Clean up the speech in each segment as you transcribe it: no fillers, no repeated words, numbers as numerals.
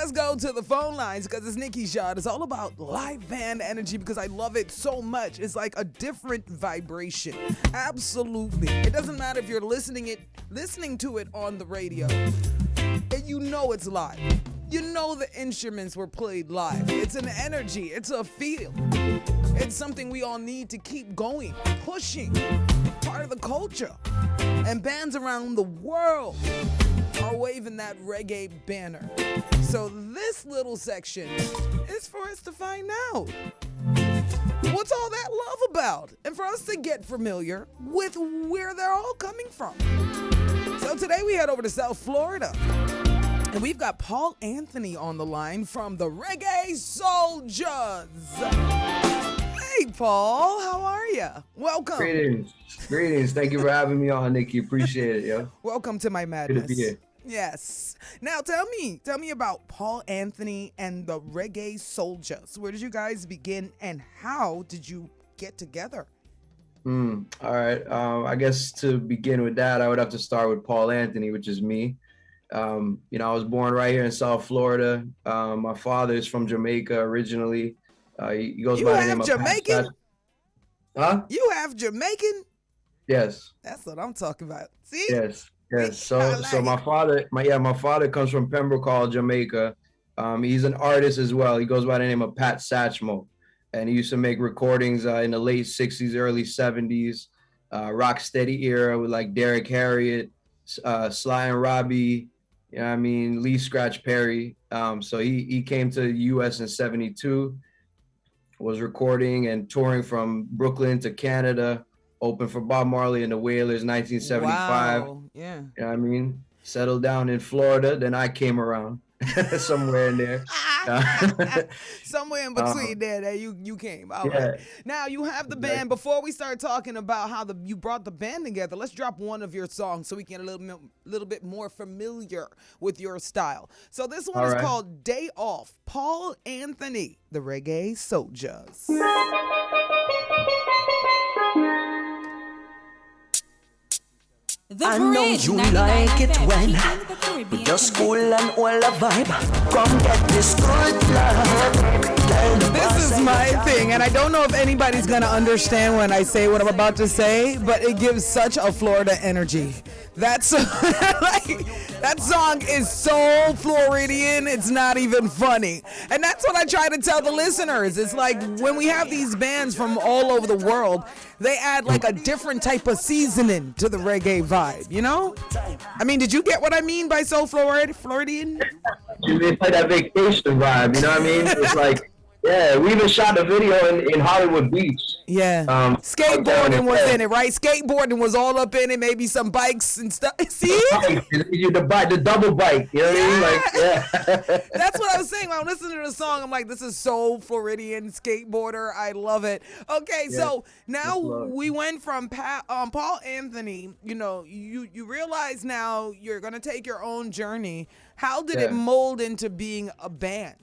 let's go to the phone lines because it's Nikki's Yaad. It's all about live band energy because I love it so much. It's like a different vibration. Absolutely. It doesn't matter if you're listening to it on the radio. And you know it's live. You know the instruments were played live. It's an energy. It's a feel. It's something we all need to keep going, pushing. Part of the culture. And bands around the world are waving that reggae banner. So this little section is for us to find out what's all that love about and for us to get familiar with where they're all coming from. So today we head over to South Florida. And we've got Paul Anthony on the line from the Reggae Souljahs. Hey, Paul, how are you? Welcome. Greetings. Thank you for having me on, Nikki. Appreciate it, yo. Welcome to my madness. Good to be here. Yes. Now tell me about Paul Anthony and the Reggae Souljahs. Where did you guys begin and how did you get together? All right. I guess to begin with that, I would have to start with Paul Anthony, which is me. I was born right here in South Florida. My father is from Jamaica originally. He goes by the name of Jamaican? Huh? You have Jamaican? Yes. That's what I'm talking about. See? Yes. So my father comes from Pembroke Hall, Jamaica. He's an artist as well. He goes by the name of Pat Satchmo, and he used to make recordings in the late '60s, early '70s, rock steady era with like Derek Harriott, Sly and Robbie. You know what I mean? Lee Scratch Perry. So he came to the U.S. in '72, was recording and touring from Brooklyn to Canada, opened for Bob Marley and the Wailers 1975. Wow. Yeah. You know what I mean? Settled down in Florida. Then I came around somewhere in there. Somewhere in between there you came. All right. Now you have the band. Before we start talking about how you brought the band together, let's drop one of your songs so we can get a little bit more familiar with your style. So this one is called Day Off. Paul Anthony, the Reggae Souljahs. I know you like it when with your school and all the vibe. Come get this good love. This is my thing, and I don't know if anybody's gonna understand when I say what I'm about to say, but it gives such a Florida energy. That song is so Floridian, it's not even funny. And that's what I try to tell the listeners. It's like when we have these bands from all over the world, they add like a different type of seasoning to the reggae vibe, you know? I mean, did you get what I mean by so Floridian? It's like that vacation vibe, you know what I mean? It's like, yeah, we even shot a video in Hollywood Beach. Yeah. Skateboarding was in it, right? Skateboarding was all up in it, maybe some bikes and stuff. See? The double bike, you know what I mean? Like, yeah. That's what I was saying when I'm listening to the song. I'm like, this is so Floridian skateboarder. I love it. Okay, so now we went from Paul Anthony. You know, you realize now you're going to take your own journey. How did it mold into being a band?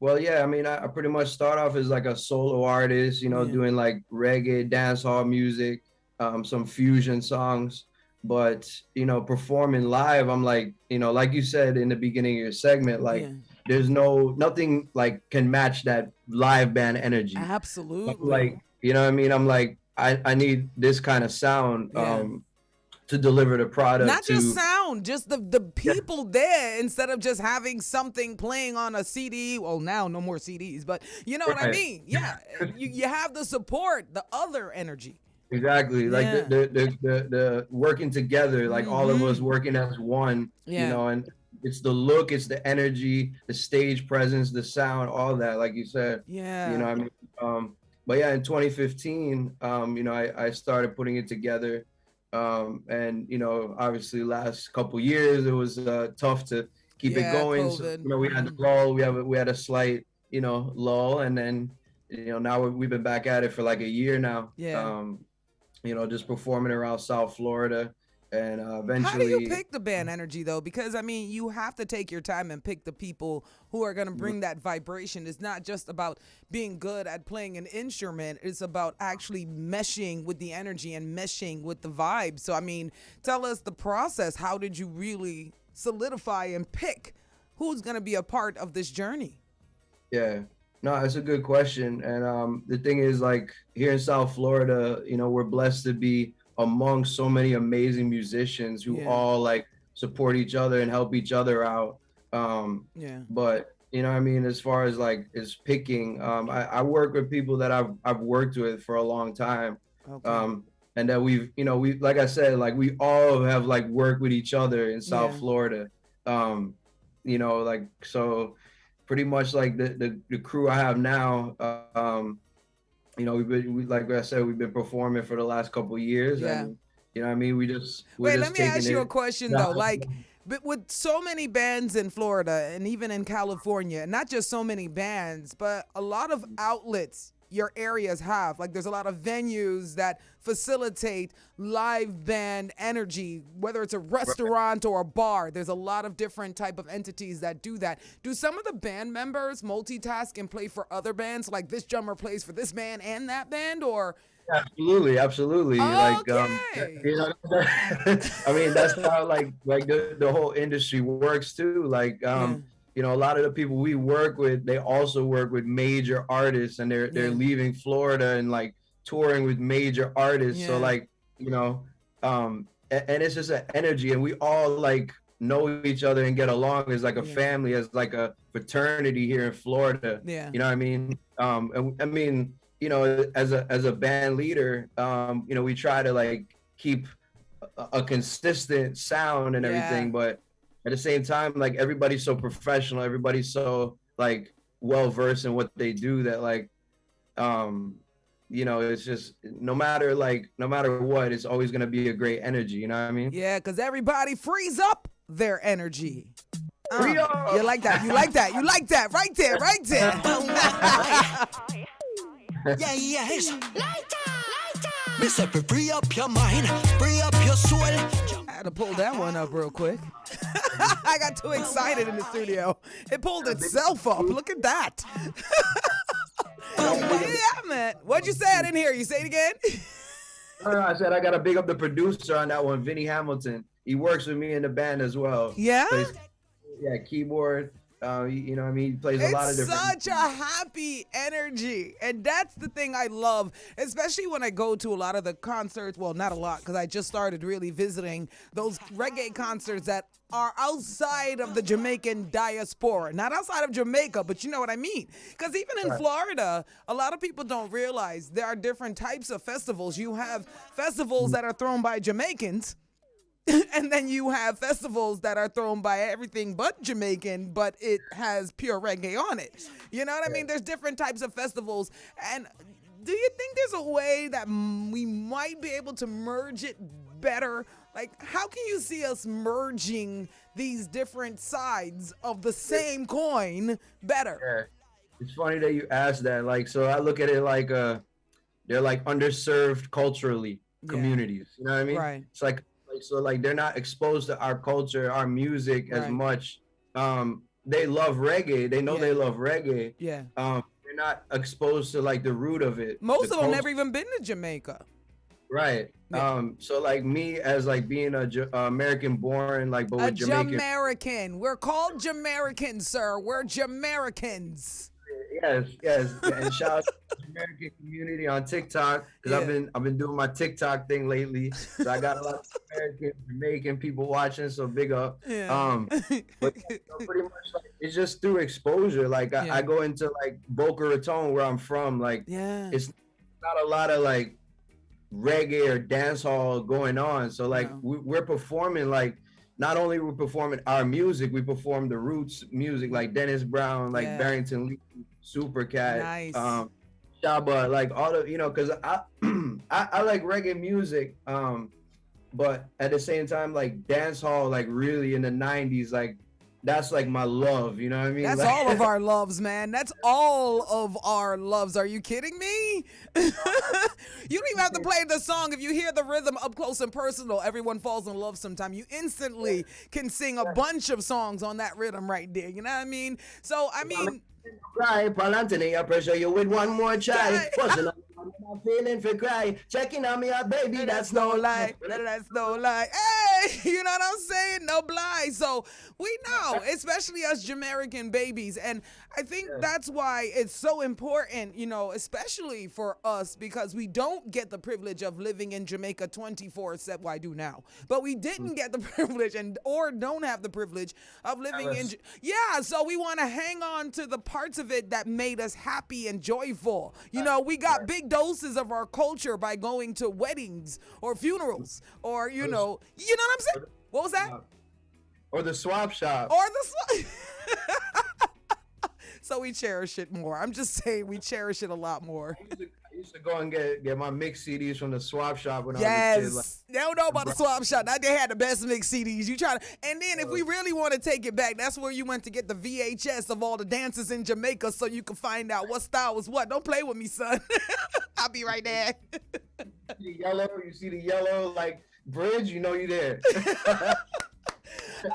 Well, yeah, I mean, I pretty much start off as like a solo artist, you know, doing like reggae, dancehall music, some fusion songs, but, you know, performing live, I'm like, you know, like you said in the beginning of your segment, like there's nothing like can match that live band energy. Absolutely. Like, you know what I mean? I'm like, I need this kind of sound, to deliver the product. Not just sound, just the people there, instead of just having something playing on a CD. Well, now no more CDs, but you know what I mean? Yeah, you have the support, the other energy. Exactly, like the working together, like all of us working as one, you know, and it's the look, it's the energy, the stage presence, the sound, all that, like you said. Yeah. You know what I mean? But yeah, in 2015, you know, I started putting it together. And you know, obviously last couple years it was tough to keep it going. So, you know, we had the lull, we had a slight, you know, lull, and then, you know, now we've been back at it for like a year now. You know, just performing around South Florida, and eventually. How do you pick the band energy though? Because I mean, you have to take your time and pick the people who are going to bring that vibration. It's not just about being good at playing an instrument. It's about actually meshing with the energy and meshing with the vibe. So I mean, tell us the process. How did you really solidify and pick who's going to be a part of this journey? Yeah, no, it's a good question. And the thing is, like, here in South Florida, you know, we're blessed to be among so many amazing musicians who all like support each other and help each other out. But you know what I mean, as far as like is picking, I work with people that I've worked with for a long time. And that we like I said, like we all have like worked with each other in South Florida. You know, like, so pretty much like the crew I have now, you know, like I said, we've been performing for the last couple of years. And, you know what I mean? Wait, let me ask you a question though. Like, but with so many bands in Florida and even in California, not just so many bands, but a lot of outlets your areas have. Like, there's a lot of venues that facilitate live band energy, whether it's a restaurant or a bar. There's a lot of different type of entities that do that. Do some of the band members multitask and play for other bands? Like, this drummer plays for this band and that band, or? Absolutely. Okay. Like, you know, I mean, that's how like the whole industry works too. Like, you know, a lot of the people we work with, they also work with major artists, and they're leaving Florida and like touring with major artists. So like, you know, and it's just an energy, and we all like know each other and get along as like a family, as like a fraternity here in Florida. You know what I mean? And I mean, you know, as a band leader, you know, we try to like keep a consistent sound and everything, but at the same time, like everybody's so professional, everybody's so like well versed in what they do that like, you know, it's just no matter what, it's always gonna be a great energy. You know what I mean? Yeah, because everybody frees up their energy. You like that? You like that? You like that? Right there, right there. Yes. Me say free up your mind, free up your soul. I had to pull that one up real quick. I got too excited in the studio. It pulled itself up. Look at that. Yeah, man. What'd you say? I didn't hear you. Say it again. I said I got to big up the producer on that one, Vinny Hamilton. He works with me in the band as well. Yeah? Keyboard. You know what I mean? He plays a lot of different. It's such a happy energy. And that's the thing I love, especially when I go to a lot of the concerts. Well, not a lot, because I just started really visiting those reggae concerts that are outside of the Jamaican diaspora. Not outside of Jamaica, but you know what I mean. Because even in Florida, a lot of people don't realize there are different types of festivals. You have festivals that are thrown by Jamaicans, and then you have festivals that are thrown by everything but Jamaican, but it has pure reggae on it. You know what I mean? There's different types of festivals. And do you think there's a way that we might be able to merge it better? Like, how can you see us merging these different sides of the same coin better? Yeah. It's funny that you asked that. Like, so I look at it like they're like underserved culturally communities. You know what I mean? Right. It's like, so like they're not exposed to our culture, our music as much. They love reggae. They know they love reggae. Yeah. They're not exposed to like the root of it. Most of them never even been to Jamaica. Right. Yeah. So like me as like being a American born, like, but with Jamaican. Jamaican. We're called Jamaicans, sir. We're Jamaicans. Yes. And shout out to the American community on TikTok, because I've been doing my TikTok thing lately. So I got a lot of American, Jamaican people watching, so big up. Yeah. But pretty much like, it's just through exposure. Like I go into like Boca Raton, where I'm from, like it's not a lot of like reggae or dance hall going on. So like we're performing like, not only we're performing our music, we perform the roots music, like Dennis Brown, like Barrington Lee, Supercat, Shaba, like all the, you know, because I like reggae music, but at the same time, like dance hall, like really in the 90s, like that's like my love, you know what I mean? That's like, all of our loves, man. That's all of our loves. Are you kidding me? You don't even have to play the song. If you hear the rhythm up close and personal, everyone falls in love sometime. You instantly can sing a bunch of songs on that rhythm right there. You know what I mean? So, I mean... Cry, Palantini, I pressure you with one more try. I'm feeling for cry. Checking on me out, baby, that's no lie. That's no lie. Hey! You know what I'm saying? No blind. So we know, especially us Jamaican babies. And I think that's why it's so important, you know, especially for us, because we don't get the privilege of living in Jamaica 24/7. Well, I do now. But we didn't get the privilege or don't have the privilege of living in. Yeah, so we want to hang on to the parts of it that made us happy and joyful. You know, we got big doses of our culture by going to weddings or funerals or, you know what I'm saying? What was that? Or the swap shop. Or the So we cherish it more. I'm just saying we cherish it a lot more. I used to go and get my mix CDs from the swap shop when I was a kid. Like, they don't know about the swap shop. Now they had the best mix CDs. You try to, and then if we really want to take it back, that's where you went to get the VHS of all the dances in Jamaica so you can find out what style was what. Don't play with me, son. I'll be right there. You see the yellow like bridge, you know you there.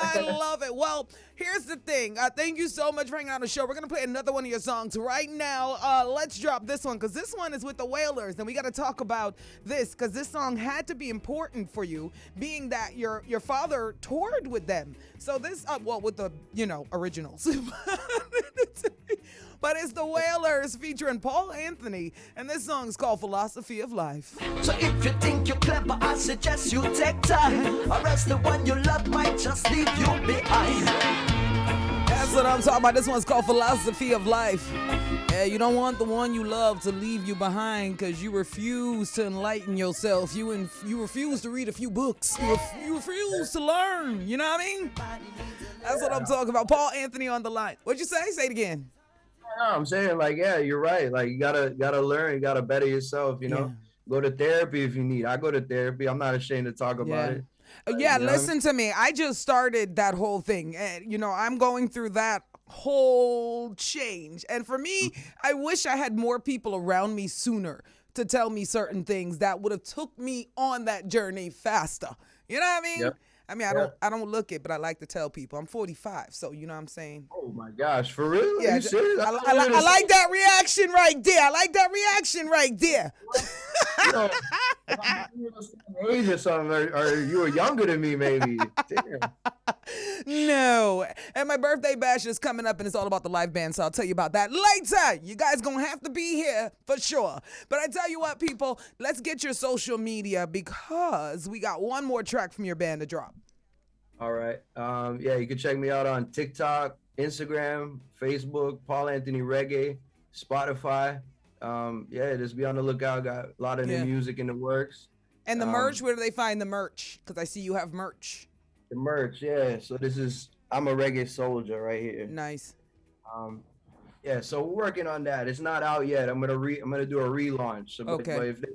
I love it. Well, here's the thing. Thank you so much for hanging on the show. We're going to play another one of your songs right now. Let's drop this one because this one is with the Wailers, and we got to talk about this because this song had to be important for you, being that your father toured with them. So this, with the, originals. But it's the Wailers featuring Paul Anthony, and this song is called Philosophy of Life. So if you think you're clever, I suggest you take time, or else the one you love might just leave you behind. That's what I'm talking about. This one's called Philosophy of Life. Yeah, you don't want the one you love to leave you behind because you refuse to enlighten yourself. You refuse to read a few books. You refuse to learn. You know what I mean? That's what I'm talking about. Paul Anthony on the line. What'd you say? Say it again. No, I'm saying you're right. Like you gotta learn, you gotta better yourself, Go to therapy if you need. I go to therapy. I'm not ashamed to talk about it. Listen to me. I just started that whole thing. And, I'm going through that whole change. And for me, I wish I had more people around me sooner to tell me certain things that would have took me on that journey faster. You know what I mean? Yep. I mean, I don't look it, but I like to tell people. I'm 45, so you know what I'm saying? Oh, my gosh. For real? Yeah, Are you serious? I like that reaction right there. Age or something, or you were younger than me, maybe. Damn. No. And my birthday bash is coming up, and it's all about the live band, so I'll tell you about that later. You guys gonna have to be here for sure. But I tell you what, people, let's get your social media because we got one more track from your band to drop. All right. You can check me out on TikTok, Instagram, Facebook, Paul Anthony Reggae, Spotify. Just be on the lookout. Got a lot of new music in the works. And the merch, where do they find the merch? Because I see you have merch. The merch, yeah. So I'm a reggae soldier right here. Nice. So we're working on that. It's not out yet. I'm gonna do a relaunch. So okay. If they,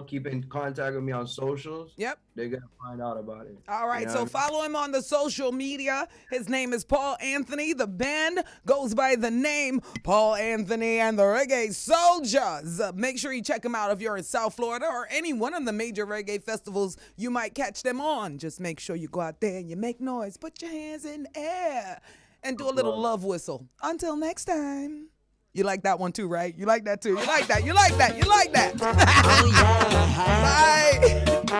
keep in contact with me on socials. Yep. They're gonna find out about it. All right. So follow him on the social media. His name is Paul Anthony. The band goes by the name Paul Anthony and the Reggae Souljahs. Make sure you check them out if you're in South Florida or any one of the major reggae festivals you might catch them on. Just make sure you go out there and you make noise. Put your hands in the air and do a little love whistle. Until next time. You like that one too, right? You like that too. You like that. Oh, yeah. Bye.